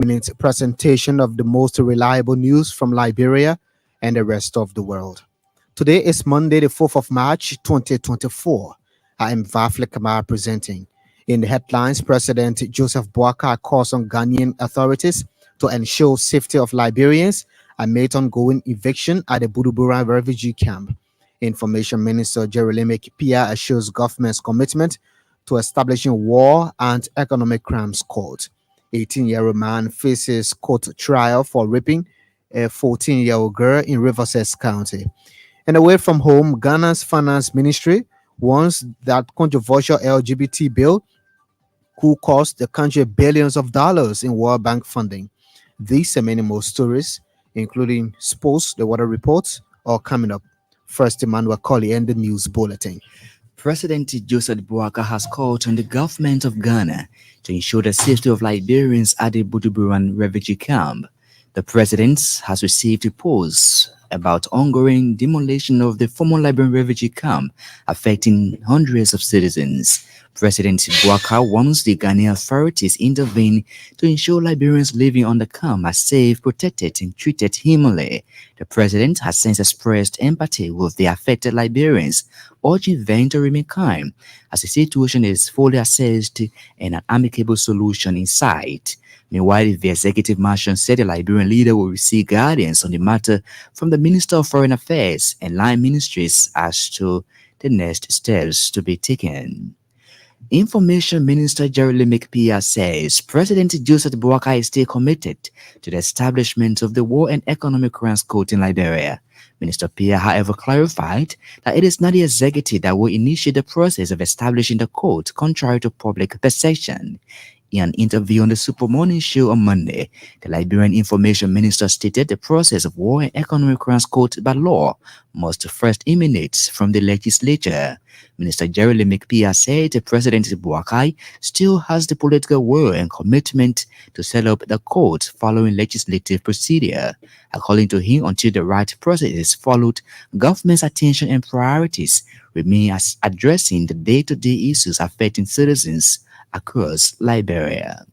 minute presentation of the most reliable news from Liberia and the rest of the world. Today is Monday, the 4th of March, 2024. I am Vafli Kamara presenting. In the headlines, President Joseph Boakai calls on Ghanaian authorities to ensure safety of Liberians amid ongoing eviction at the Buduburan refugee camp. Information Minister Jeremy Pia assures government's commitment to establishing war and economic crimes court. 18-year-old man faces court trial for raping a 14-year-old girl in Riverside County. And away from home, Ghana's finance ministry warns that controversial LGBT bill could cost the country billions of dollars in World Bank funding. These and many more stories, including sports, the weather reports, are coming up. First, Emmanuel Colley and the news bulletin. President Joseph Boakai has called on the government of Ghana to ensure the safety of Liberians at the Buduburan refugee camp. The president has received reports about ongoing demolition of the former Liberian refugee camp, affecting hundreds of citizens. President Boakai wants the Ghanaian authorities intervene to ensure Liberians living on the camp are safe, protected, and treated humanly. The president has since expressed empathy with the affected Liberians, urging them to remain calm as the situation is fully assessed and an amicable solution in sight. Meanwhile, the executive mansion said the Liberian leader will receive guidance on the matter from the Minister of Foreign Affairs and line ministries as to the next steps to be taken. Information Minister Jerry Pia says President Joseph Boakai is still committed to the establishment of the War and Economic Crimes Court in Liberia. Minister Pia, however, clarified that it is not the executive that will initiate the process of establishing the court, contrary to public perception. In an interview on the Super Morning Show on Monday, the Liberian Information Minister stated the process of War and Economic Crimes Court by law must first emanate from the legislature. Minister Jerry Pia said President Boakai still has the political will and commitment to set up the court following legislative procedure. According to him, until the right process is followed, government's attention and priorities remain as addressing the day-to-day issues affecting citizens across Liberia.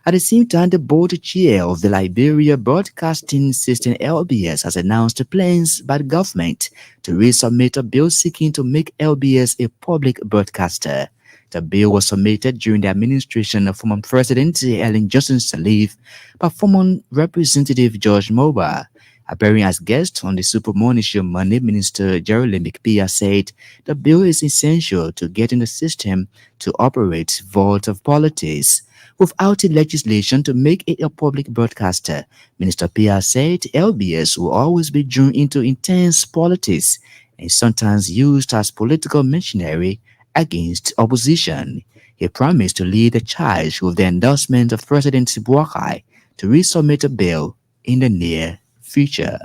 At the same time, the board chair of the Liberia Broadcasting System (LBS) has announced plans by the government to resubmit a bill seeking to make LBS a public broadcaster. The bill was submitted during the administration of former President Ellen Johnson Sirleaf by former Representative George Moba. Appearing as guest on the Super Morning Show Monday, Minister Jerry Pia said the bill is essential to getting the system to operate void of politics. Without a legislation to make it a public broadcaster, Minister Pia said LBS will always be drawn into intense politics and sometimes used as political machinery against opposition. He promised to lead the charge with the endorsement of President Boakai to resubmit a bill in the near future.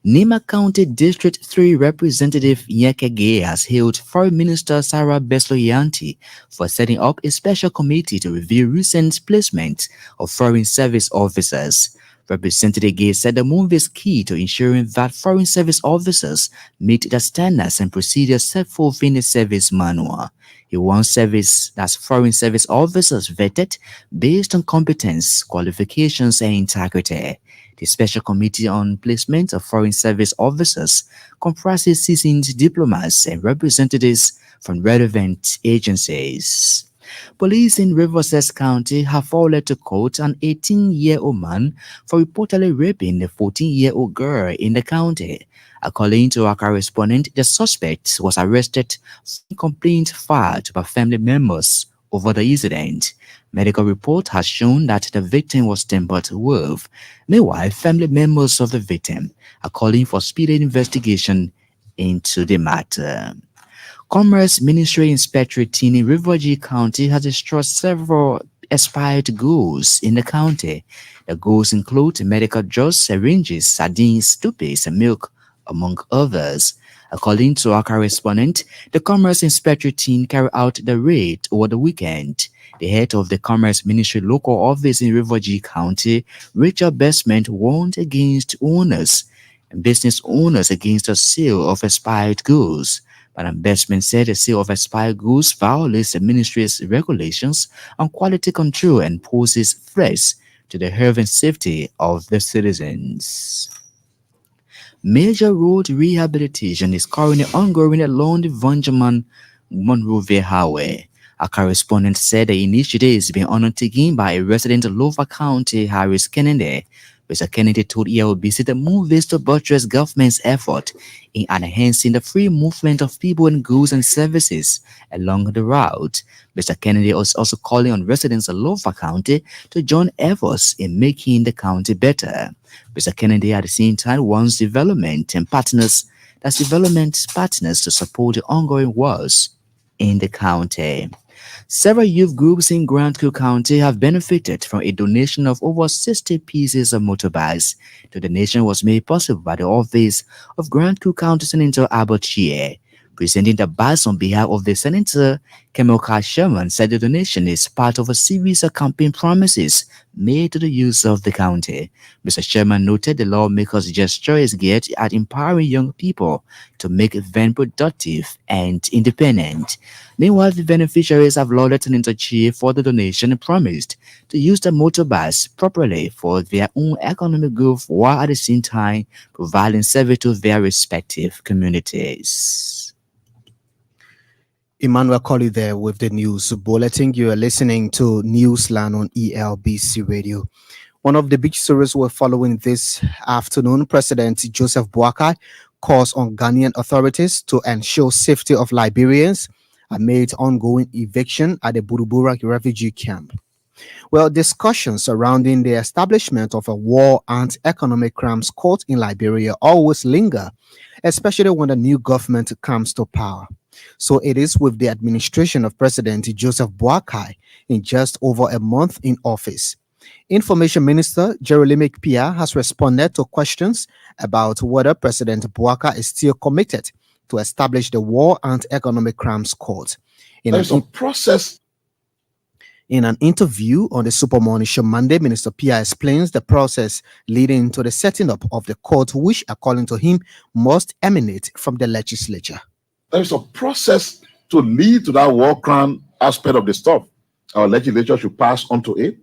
Nima County District 3 Representative Nyekege has hailed Foreign Minister Sarah Besloyanti for setting up a special committee to review recent placement of foreign service officers. Representative Gay said the move is key to ensuring that foreign service officers meet the standards and procedures set forth in the service manual. He wants foreign service officers vetted based on competence, qualifications, and integrity. The Special Committee on Placement of Foreign Service Officers comprises seasoned diplomats and representatives from relevant agencies. Police in Riverside County have filed to court an 18-year-old man for reportedly raping a 14-year-old girl in the county. According to our correspondent, the suspect was arrested for a complaint filed by family members over the incident. Medical report has shown that the victim was tampered with. Meanwhile, family members of the victim are calling for speedy investigation into the matter. Commerce Ministry Inspectorate team in Riverview County has destroyed several expired goods in the county. The goods include medical drugs, syringes, sardines, toothpaste, and milk, among others. According to our correspondent, the Commerce Inspectorate team carried out the raid over the weekend. The head of the Commerce Ministry local office in Riverview County, Rachel Bestment, warned against owners and business owners against the sale of expired goods. Madam Bestman said the sale of expired goods violates the ministry's regulations on quality control and poses threats to the health and safety of the citizens. Major road rehabilitation is currently ongoing along the Vanjaman Monrovia Highway. A correspondent said the initiative is being undertaken by a resident of Louva County, Harris Kennedy. Mr. Kennedy told ELBC the move is to buttress government's effort in enhancing the free movement of people and goods and services along the route. Mr. Kennedy was also calling on residents of Louva County to join efforts in making the county better. Mr. Kennedy at the same time wants development partners to support the ongoing wars in the county. Several youth groups in Grand Coup County have benefited from a donation of over 60 pieces of motorbikes. The donation was made possible by the office of Grand Coup County Senator Albert Chie. Presenting the bikes on behalf of the Senator, Kemoka Sherman said the donation is part of a series of campaign promises made to the youth of the county. Mr. Sherman noted the lawmakers' gesture is geared at empowering young people to make them productive and independent. Meanwhile, the beneficiaries have lauded Senator Chie for the donation and promised to use the motorbikes properly for their own economic growth while at the same time providing service to their respective communities. Emmanuel Colley there with the news bulletin. You are listening to Newsline on ELBC Radio. One of the big stories we're following this afternoon, President Joseph Boakai calls on Ghanaian authorities to ensure safety of Liberians amid ongoing eviction at the Burubura refugee camp. Well, discussions surrounding the establishment of a war and economic crimes court in Liberia always linger, especially when the new government comes to power. So it is with the administration of President Joseph Boakai in just over a month in office. Information Minister Jeremy Pia has responded to questions about whether President Boakai is still committed to establish the War and Economic Crimes Court. There's a process. In an interview on the Super Morning Show Monday, Minister Pia explains the process leading to the setting up of the court, which, according to him, must emanate from the legislature. There's a process to lead to that war crime aspect of the stuff. Our legislature should pass on to it.